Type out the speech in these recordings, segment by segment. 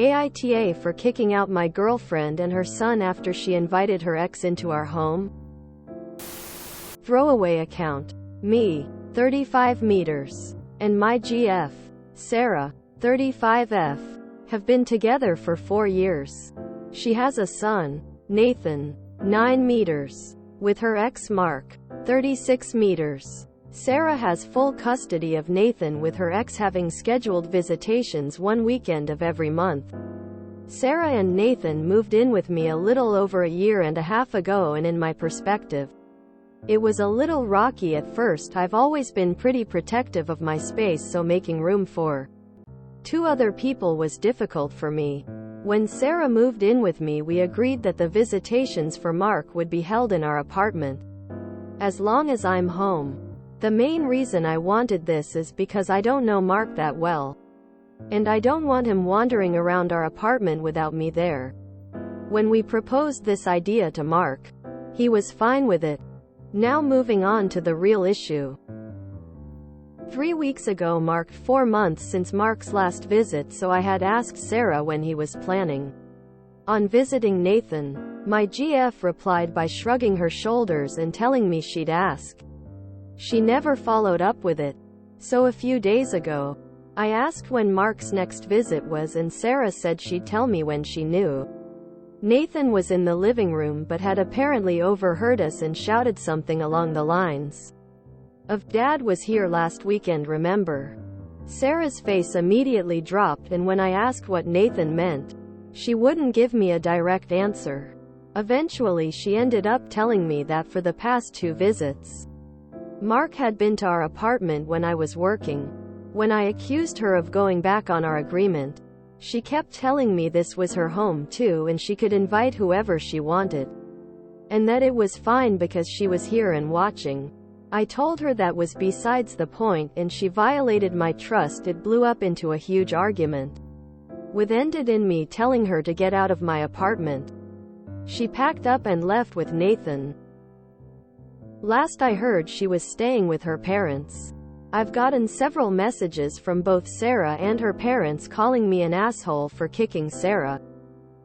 AITA for kicking out my girlfriend and her son after she invited her ex into our home. Throwaway account. Me, 35 meters. And my GF, Sarah, 35F, have been together for 4 years. She has a son, Nathan, 9 meters, with her ex Mark, 36 meters. Sarah has full custody of Nathan, with her ex having scheduled visitations one weekend of every month. Sarah and Nathan moved in with me a little over a year and a half ago, and in my perspective, it was a little rocky at first. I've always been pretty protective of my space, so making room for 2 other people was difficult for me. When Sarah moved in with me, we agreed that the visitations for Mark would be held in our apartment, as long as I'm home. The main reason I wanted this is because I don't know Mark that well, and I don't want him wandering around our apartment without me there. When we proposed this idea to Mark, he was fine with it. Now moving on to the real issue. 3 weeks ago marked 4 months since Mark's last visit, so I had asked Sarah when he was planning on visiting Nathan. My GF replied by shrugging her shoulders and telling me she'd ask. She never followed up with it. So a few days ago, I asked when Mark's next visit was, and Sarah said she'd tell me when she knew. Nathan was in the living room but had apparently overheard us and shouted something along the lines of, "Dad was here last weekend, remember?" Sarah's face immediately dropped, and when I asked what Nathan meant, she wouldn't give me a direct answer. Eventually she ended up telling me that for the past 2 visits, Mark had been to our apartment when I was working. When I accused her of going back on our agreement, she kept telling me this was her home too and she could invite whoever she wanted, and that it was fine because she was here and watching. I told her that was besides the point, and she violated my trust. It blew up into a huge argument, which ended in me telling her to get out of my apartment. She packed up and left with Nathan. Last I heard, she was staying with her parents. I've gotten several messages from both Sarah and her parents calling me an asshole for kicking Sarah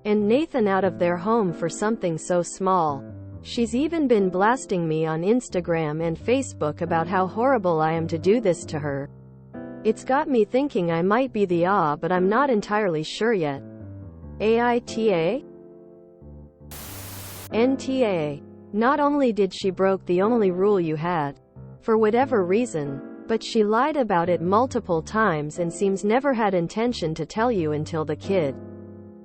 and Nathan out of their home for something so small. She's even been blasting me on Instagram and Facebook about how horrible I am to do this to her. It's got me thinking I might be the but I'm not entirely sure yet. AITA? NTA. Not only did she broke the only rule you had, for whatever reason, but she lied about it multiple times and seems never had intention to tell you until the kid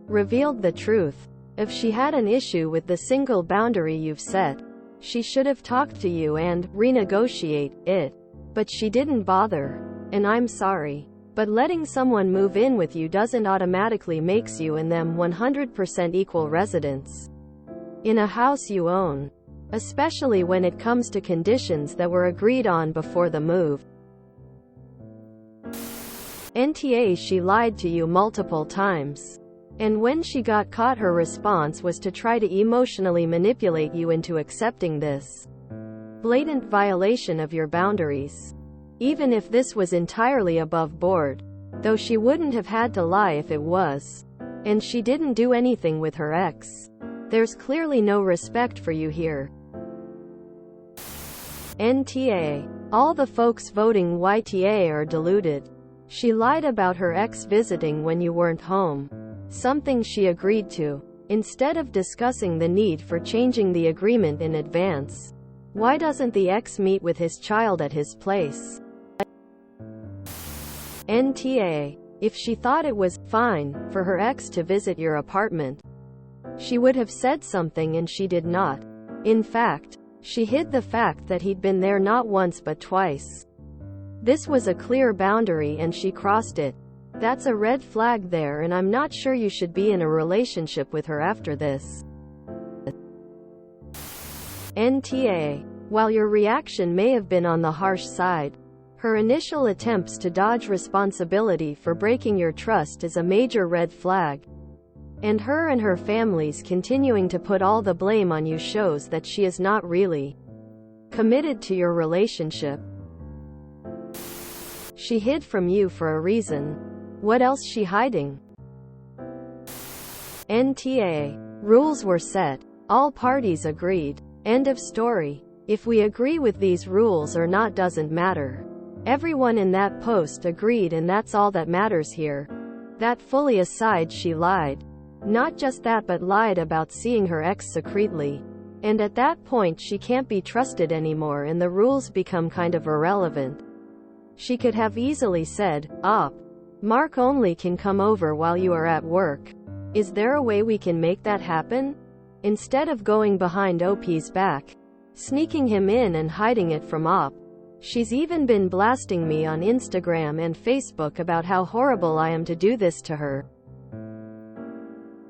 revealed the truth. If she had an issue with the single boundary you've set, she should have talked to you and renegotiate it. But she didn't bother. And I'm sorry, but letting someone move in with you doesn't automatically makes you and them 100% equal residents in a house you own, especially when it comes to conditions that were agreed on before the move. NTA. She lied to you multiple times, and when she got caught, her response was to try to emotionally manipulate you into accepting this blatant violation of your boundaries, even if this was entirely above board, though she wouldn't have had to lie if it was. And she didn't do anything with her ex. There's clearly no respect for you here. NTA. All the folks voting YTA are deluded. She lied about her ex visiting when you weren't home, something she agreed to. Instead of discussing the need for changing the agreement in advance, why doesn't the ex meet with his child at his place? NTA. If she thought it was fine for her ex to visit your apartment, she would have said something, and she did not. In fact, she hid the fact that he'd been there not once but twice. This was a clear boundary and she crossed it. That's a red flag there, and I'm not sure you should be in a relationship with her after this. NTA. While your reaction may have been on the harsh side, her initial attempts to dodge responsibility for breaking your trust is a major red flag. And her family's continuing to put all the blame on you shows that she is not really committed to your relationship. She hid from you for a reason. What else she hiding? NTA. Rules were set. All parties agreed. End of story. If we agree with these rules or not doesn't matter. Everyone in that post agreed, and that's all that matters here. That fully aside, she lied. Not just that, but lied about seeing her ex secretly. And at that point she can't be trusted anymore, and the rules become kind of irrelevant. She could have easily said, Mark only can come over while you are at work. Is there a way we can make that happen? Instead of going behind OP's back, sneaking him in and hiding it from OP. She's even been blasting me on Instagram and Facebook about how horrible I am to do this to her.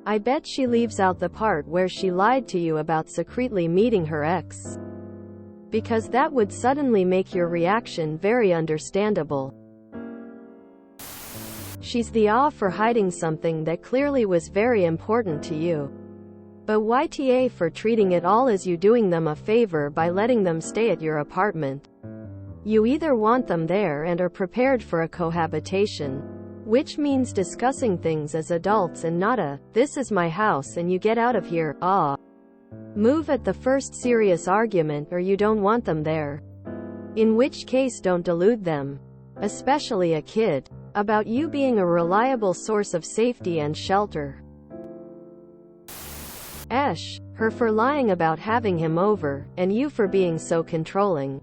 I bet she leaves out the part where she lied to you about secretly meeting her ex. Because that would suddenly make your reaction very understandable. She's the for hiding something that clearly was very important to you. But YTA for treating it all as you doing them a favor by letting them stay at your apartment. You either want them there and are prepared for a cohabitation, which means discussing things as adults and not this is my house and you get out of here, move at the first serious argument, or you don't want them there. In which case don't delude them, especially a kid, about you being a reliable source of safety and shelter. Her for lying about having him over, and you for being so controlling.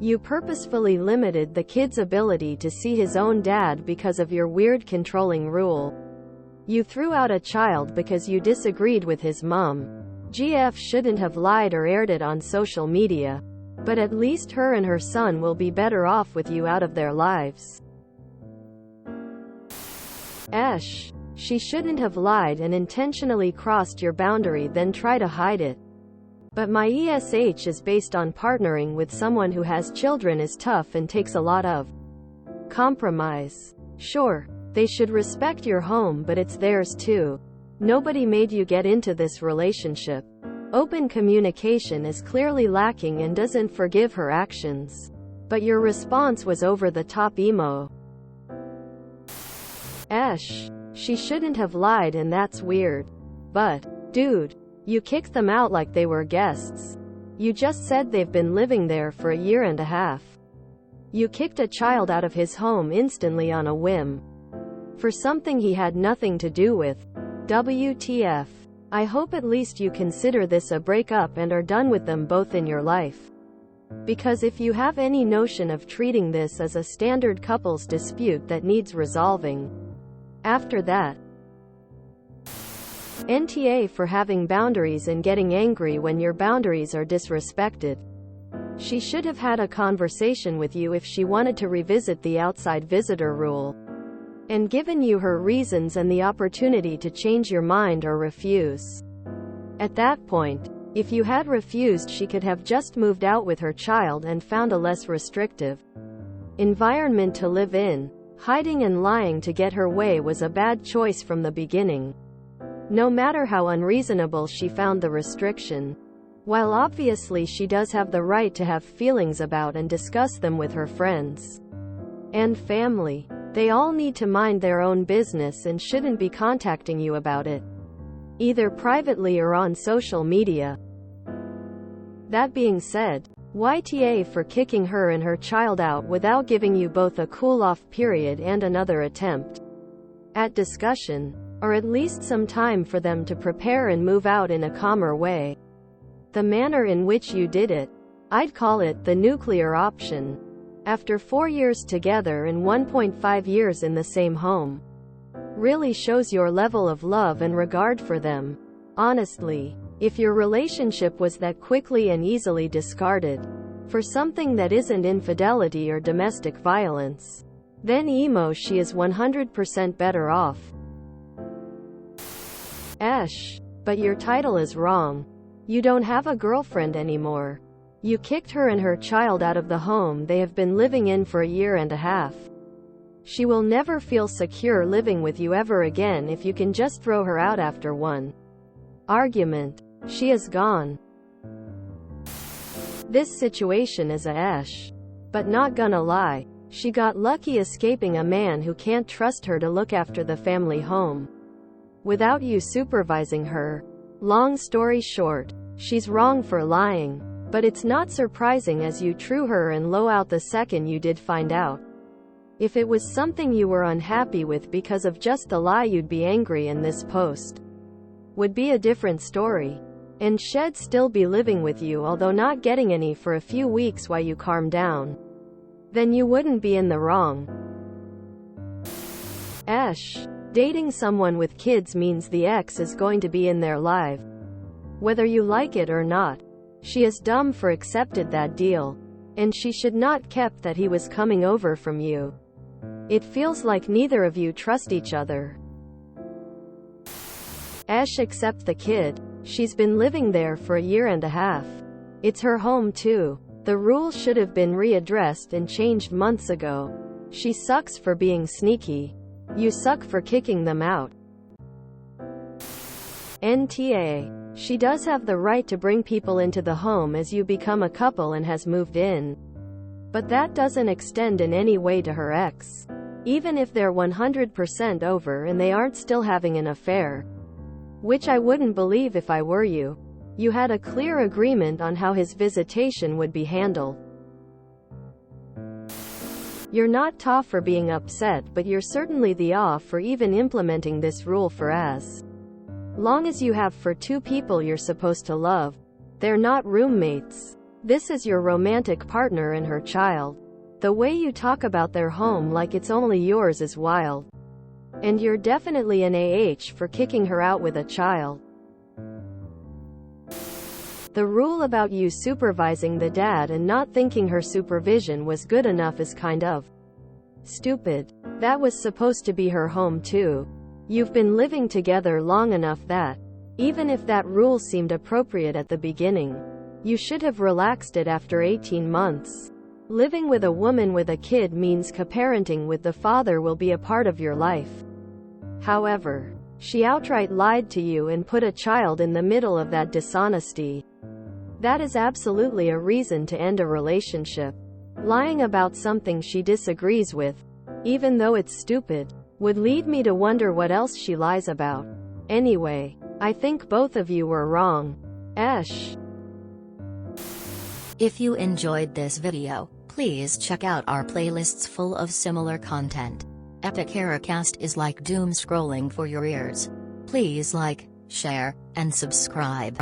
You purposefully limited the kid's ability to see his own dad because of your weird controlling rule. You threw out a child because you disagreed with his mom. GF shouldn't have lied or aired it on social media. But at least her and her son will be better off with you out of their lives. She shouldn't have lied and intentionally crossed your boundary then try to hide it. But my ESH is based on partnering with someone who has children is tough and takes a lot of compromise. Sure, they should respect your home, but it's theirs too. Nobody made you get into this relationship. Open communication is clearly lacking and doesn't forgive her actions. But your response was over the top emo. She shouldn't have lied, and that's weird. But, dude, you kicked them out like they were guests. You just said they've been living there for a year and a half. You kicked a child out of his home instantly on a whim. For something he had nothing to do with. WTF. I hope at least you consider this a breakup and are done with them both in your life. Because if you have any notion of treating this as a standard couples dispute that needs resolving, after that, NTA for having boundaries and getting angry when your boundaries are disrespected. She should have had a conversation with you if she wanted to revisit the outside visitor rule, and given you her reasons and the opportunity to change your mind or refuse. At that point, if you had refused, she could have just moved out with her child and found a less restrictive environment to live in. Hiding and lying to get her way was a bad choice from the beginning, no matter how unreasonable she found the restriction. While obviously she does have the right to have feelings about and discuss them with her friends and family, they all need to mind their own business and shouldn't be contacting you about it, either privately or on social media. That being said, YTA for kicking her and her child out without giving you both a cool-off period and another attempt at discussion, or at least some time for them to prepare and move out in a calmer way. The manner in which you did it, I'd call it the nuclear option. After 4 years together and 1.5 years in the same home, really shows your level of love and regard for them. Honestly, if your relationship was that quickly and easily discarded for something that isn't infidelity or domestic violence, then emo she is 100% better off. But your title is wrong. You don't have a girlfriend anymore. You kicked her and her child out of the home they have been living in for a year and a half. She will never feel secure living with you ever again if you can just throw her out after one argument. She is gone. This situation is but not gonna lie, She got lucky escaping a man who can't trust her to look after the family home without you supervising her. Long story short, she's wrong for lying. But it's not surprising as you threw her and low out the second you did find out. If it was something you were unhappy with because of just the lie, you'd be angry, and this post would be a different story. And she'd still be living with you, although not getting any for a few weeks while you calm down. Then you wouldn't be in the wrong. Dating someone with kids means the ex is going to be in their life, whether you like it or not. She is dumb for accepted that deal. And she should not kept that he was coming over from you. It feels like neither of you trust each other. Accept the kid. She's been living there for a year and a half. It's her home too. The rules should have been readdressed and changed months ago. She sucks for being sneaky. You suck for kicking them out. NTA. She does have the right to bring people into the home as you become a couple and has moved in. But that doesn't extend in any way to her ex. Even if they're 100% over and they aren't still having an affair. Which I wouldn't believe if I were you. You had a clear agreement on how his visitation would be handled. You're not tough for being upset, but you're certainly the off for even implementing this rule for as long as you have for two people you're supposed to love. They're not roommates. This is your romantic partner and her child. The way you talk about their home like it's only yours is wild. And you're definitely an for kicking her out with a child. The rule about you supervising the dad and not thinking her supervision was good enough is kind of stupid. That was supposed to be her home too. You've been living together long enough that, even if that rule seemed appropriate at the beginning, you should have relaxed it after 18 months. Living with a woman with a kid means co-parenting with the father will be a part of your life. However, she outright lied to you and put a child in the middle of that dishonesty. That is absolutely a reason to end a relationship. Lying about something she disagrees with, even though it's stupid, would lead me to wonder what else she lies about. Anyway, I think both of you were wrong. If you enjoyed this video, please check out our playlists full of similar content. Epic Haircast is like doom scrolling for your ears. Please like, share, and subscribe.